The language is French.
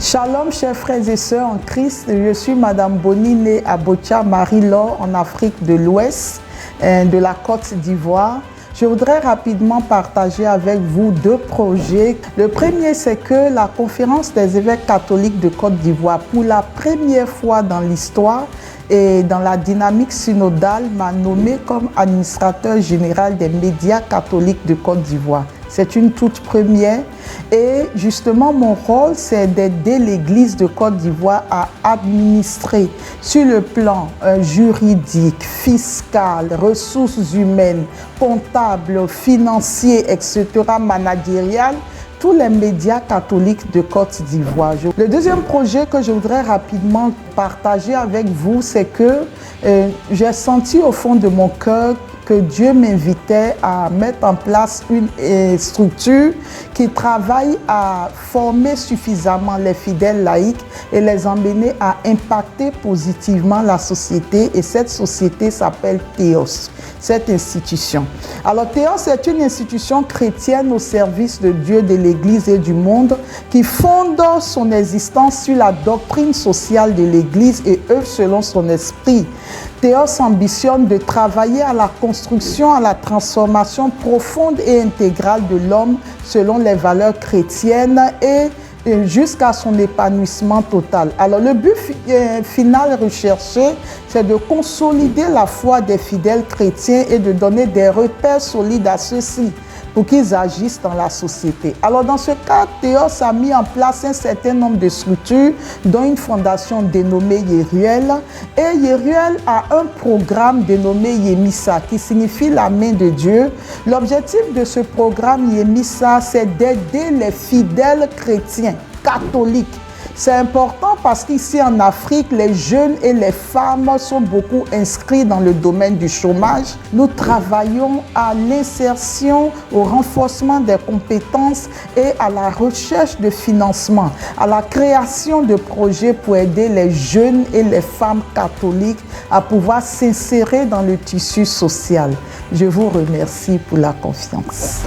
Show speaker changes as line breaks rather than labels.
Shalom, chers frères et sœurs en Christ. Je suis Madame Boni, née à Botia, Marie-Laure, en Afrique de l'Ouest, de la Côte d'Ivoire. Je voudrais rapidement partager avec vous deux projets. Le premier, c'est que la Conférence des évêques catholiques de Côte d'Ivoire, pour la première fois dans l'histoire et dans la dynamique synodale, m'a nommé comme administrateur général des médias catholiques de Côte d'Ivoire. C'est une toute première et justement mon rôle c'est d'aider l'Église de Côte d'Ivoire à administrer sur le plan juridique, fiscal, ressources humaines, comptable, financier, etc., managérial, tous les médias catholiques de Côte d'Ivoire. Le deuxième projet que je voudrais rapidement partager avec vous, c'est que j'ai senti au fond de mon cœur que Dieu m'invitait à mettre en place une structure qui travaille à former suffisamment les fidèles laïcs et les emmener à impacter positivement la société. Et cette société s'appelle Théos, cette institution. Alors Théos est une institution chrétienne au service de Dieu, de l'Église et du monde qui fonde son existence sur la doctrine sociale de l'Église et œuvre selon son esprit. Théos ambitionne de travailler à la construction, à la transformation profonde et intégrale de l'homme selon les valeurs chrétiennes et jusqu'à son épanouissement total. Alors le but final recherché, c'est de consolider la foi des fidèles chrétiens et de donner des repères solides à ceux-ci pour qu'ils agissent dans la société. Alors dans ce cas, Théos a mis en place un certain nombre de structures, dont une fondation dénommée Yeruel. Et Yeruel a un programme dénommé Yemissa, qui signifie la main de Dieu. L'objectif de ce programme Yemissa, c'est d'aider les fidèles chrétiens catholiques. C'est important parce qu'ici en Afrique, les jeunes et les femmes sont beaucoup inscrits dans le domaine du chômage. Nous travaillons à l'insertion, au renforcement des compétences et à la recherche de financement, à la création de projets pour aider les jeunes et les femmes catholiques à pouvoir s'insérer dans le tissu social. Je vous remercie pour la confiance.